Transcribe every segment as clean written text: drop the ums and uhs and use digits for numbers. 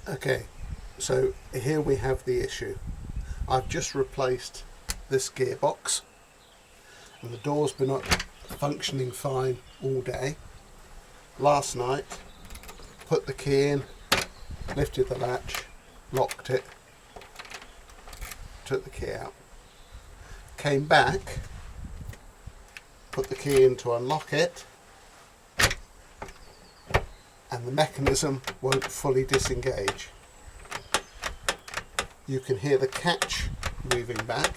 Okay, so here we have the issue. I've just replaced this gearbox and the door's been up functioning fine all day. Last night, put the key in, lifted the latch, locked it, took the key out. Came back, put the key in to unlock it, and the mechanism won't fully disengage. You can hear the catch moving back,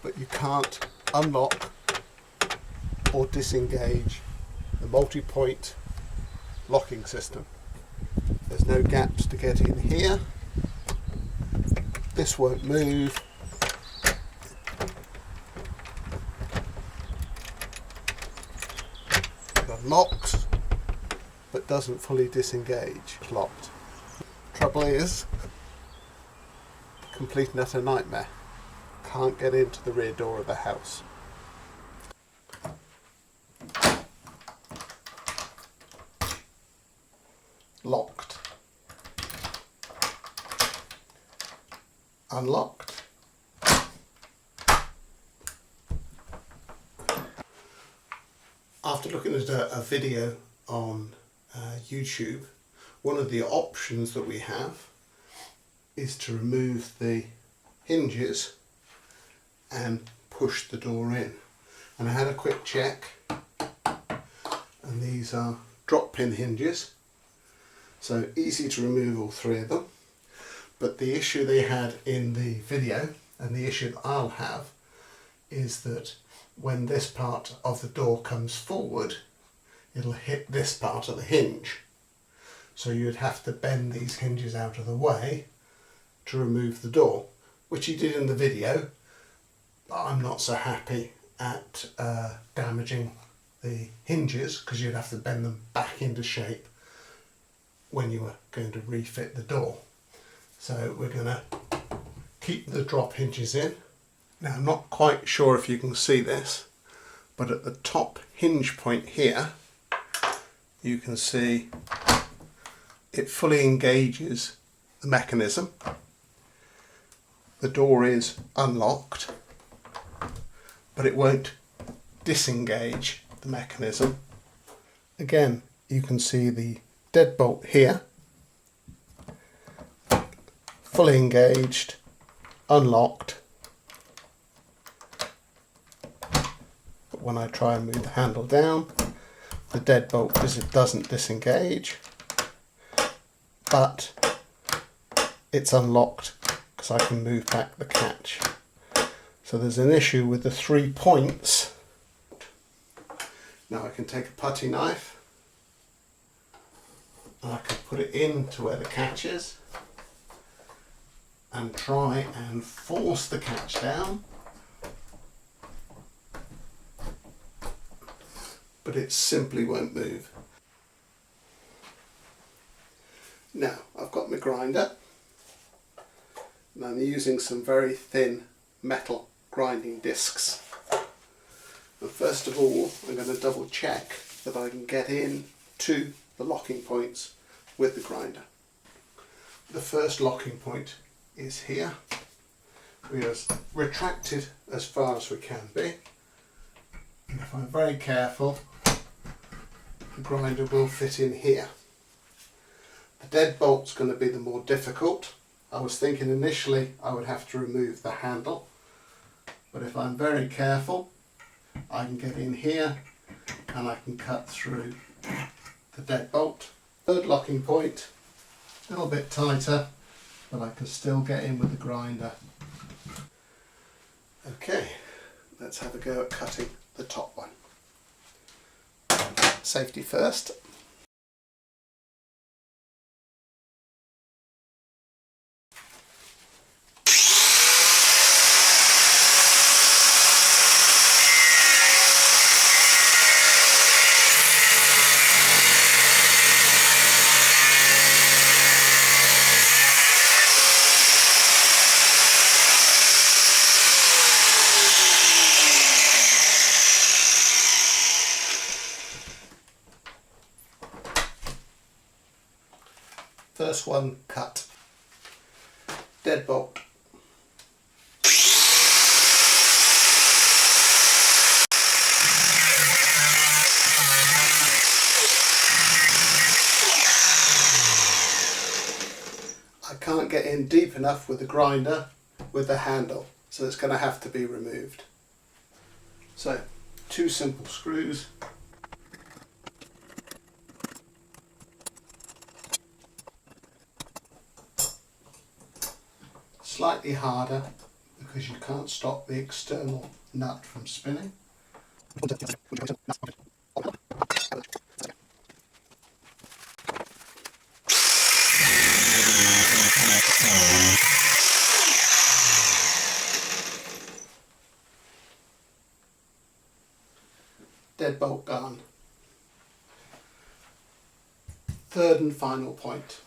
but you can't unlock or disengage the multi-point locking system. There's no gaps to get in here. This won't move. It unlocks, but doesn't fully disengage. It's locked. Trouble is, complete and utter nightmare. Can't get into the rear door of the house. Locked. Unlocked. After looking at a video on YouTube, one of the options that we have is to remove the hinges and push the door in. And I had a quick check, and these are drop pin hinges, so easy to remove all three of them. But the issue they had in the video, and the issue that I'll have, is that when this part of the door comes forward, it'll hit this part of the hinge. So you'd have to bend these hinges out of the way to remove the door, which he did in the video, but I'm not so happy at damaging the hinges, because you'd have to bend them back into shape when you were going to refit the door. So we're going to keep the drop hinges in. Now I'm not quite sure if you can see this, but at the top hinge point here, you can see it fully engages the mechanism. The door is unlocked, but it won't disengage the mechanism. Again, you can see the deadbolt here, fully engaged, unlocked, but when I try and move the handle down, the deadbolt doesn't disengage, but it's unlocked because I can move back the catch. So there's an issue with the 3 points. Now I can take a putty knife and I can put it into where the catch is and try and force the catch down, but it simply won't move. Now I've got my grinder and I'm using some very thin metal grinding discs. And first of all, I'm going to double check that I can get in to the locking points with the grinder. The first locking point is here. We are retracted as far as we can be, and if I'm very careful, the grinder will fit in here. The deadbolt's going to be the more difficult. I was thinking initially I would have to remove the handle, but if I'm very careful, I can get in here and I can cut through the deadbolt. Third locking point, a little bit tighter, but I can still get in with the grinder. Okay, let's have a go at cutting the top one. Safety first. First one cut. Deadbolt. I can't get in deep enough with the grinder with the handle, so it's going to have to be removed. So, 2 simple screws. Slightly harder because you can't stop the external nut from spinning. Deadbolt gone. Third and final point.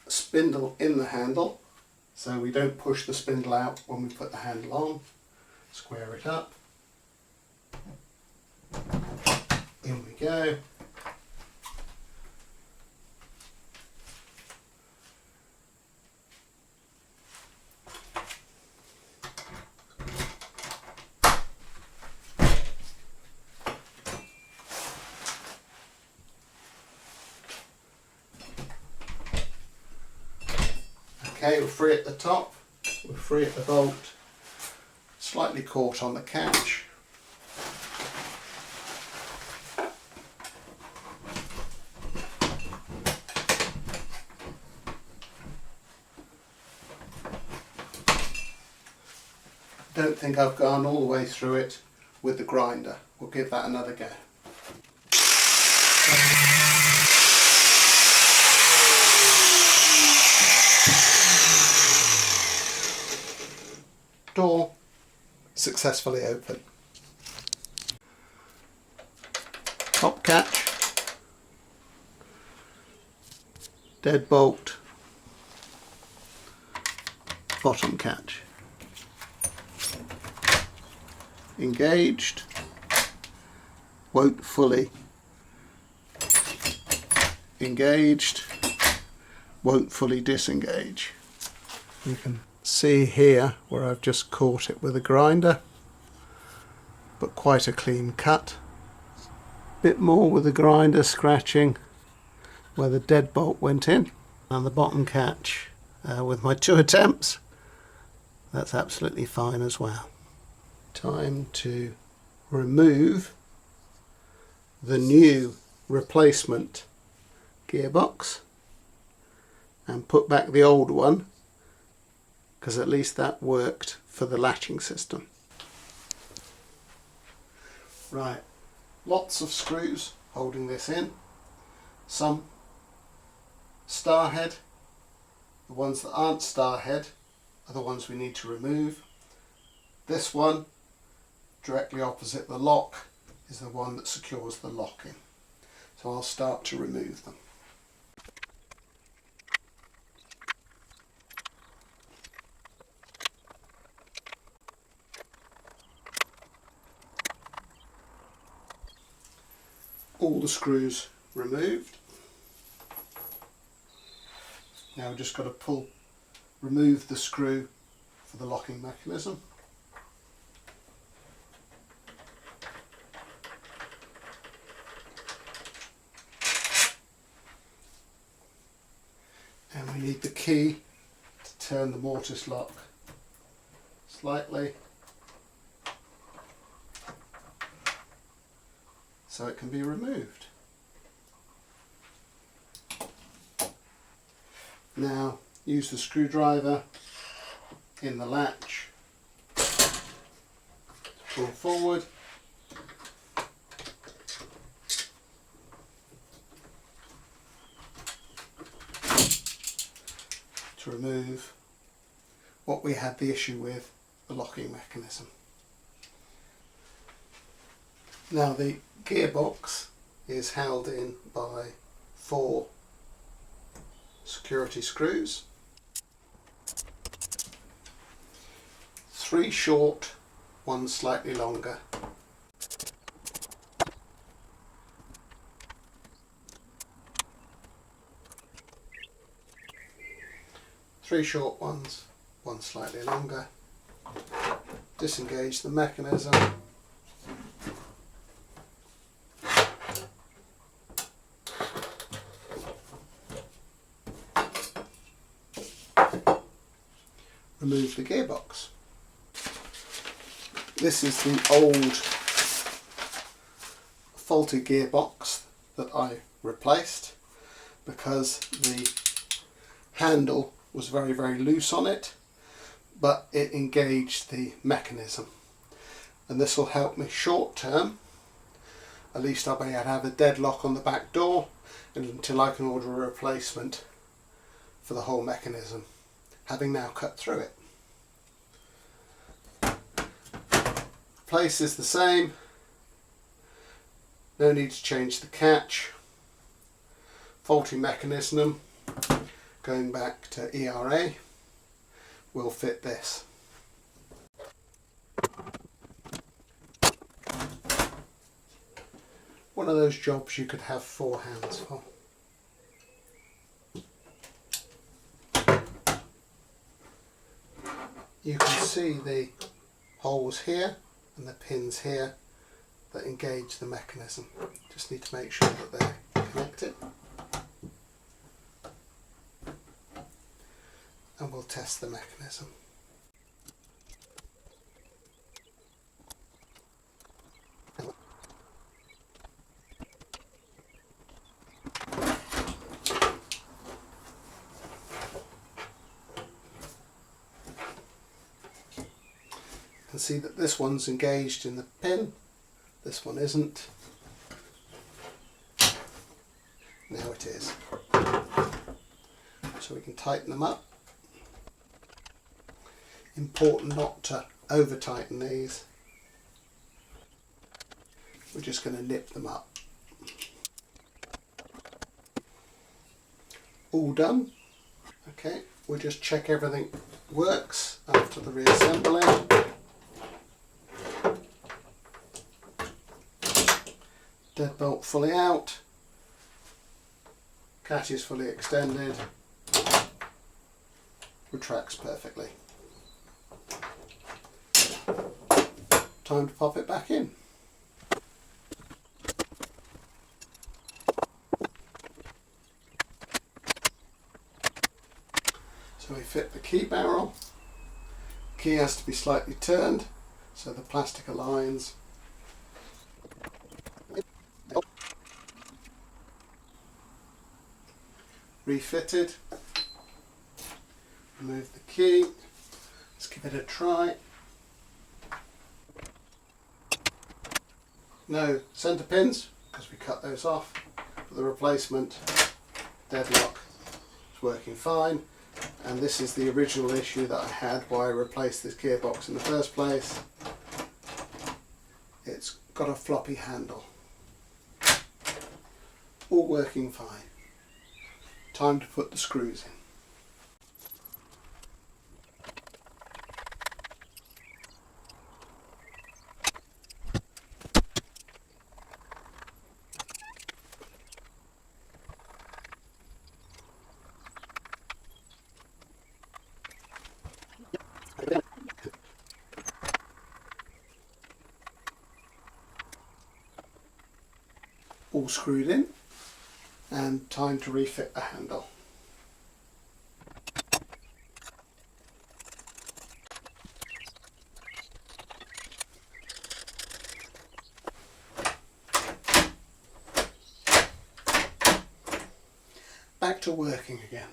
Spindle in the handle, so we don't push the spindle out when we put the handle on. Square it up. In we go. Okay, we're free at the top, we're free at the bolt, slightly caught on the catch. Don't think I've gone all the way through it with the grinder. We'll give that another go. Door successfully open. Top catch, deadbolt, bottom catch. Engaged, won't fully. Engaged, won't fully disengage. You can see here where I've just caught it with a grinder, but quite a clean cut. Bit more with the grinder scratching where the deadbolt went in, and the bottom catch with my 2 attempts, that's absolutely fine as well. Time to remove the new replacement gearbox and put back the old one, because at least that worked for the latching system. Right, lots of screws holding this in. Some star head. The ones that aren't star head are the ones we need to remove. This one, directly opposite the lock, is the one that secures the lock in. So I'll start to remove them. All the screws removed. Now we've just got to remove the screw for the locking mechanism. And we need the key to turn the mortise lock slightly so it can be removed. Now use the screwdriver in the latch to pull forward. To remove what we had the issue with, the locking mechanism. Now the gearbox is held in by 4 security screws, 3 short, 1 slightly longer. 3 short ones, one slightly longer. Disengage the mechanism. Remove the gearbox. This is the old faulty gearbox that I replaced because the handle was very, very loose on it, but it engaged the mechanism. And this will help me short term. At least I'll be able to have a deadlock on the back door until I can order a replacement for the whole mechanism, having now cut through it. Place is the same. No need to change the catch. Faulty mechanism, going back to ERA, will fit this. One of those jobs you could have 4 hands for. You can see the holes here and the pins here that engage the mechanism. Just need to make sure that they're connected. And we'll test the mechanism. You can see that this one's engaged in the pin, this one isn't. Now it is. So we can tighten them up. Important not to over tighten these. We're just going to nip them up. All done. Okay, we'll just check everything works after the reassembling. Deadbolt fully out. Catch is fully extended. Retracts perfectly. Time to pop it back in. So we fit the key barrel. The key has to be slightly turned so the plastic aligns. Refitted. Remove the key. Let's give it a try. No centre pins because we cut those off, but the replacement deadlock is working fine, and this is the original issue that I had why I replaced this gearbox in the first place. It's got a floppy handle. All working fine. Time to put the screws in. All screwed in, and time to refit the handle. Back to working again.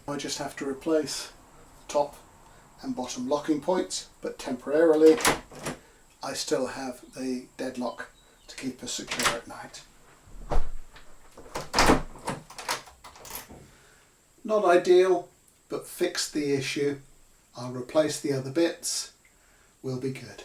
I just have to replace top and bottom locking points, but temporarily I still have the deadlock to keep us secure at night. Not ideal, but fixed the issue. I'll replace the other bits. We'll be good.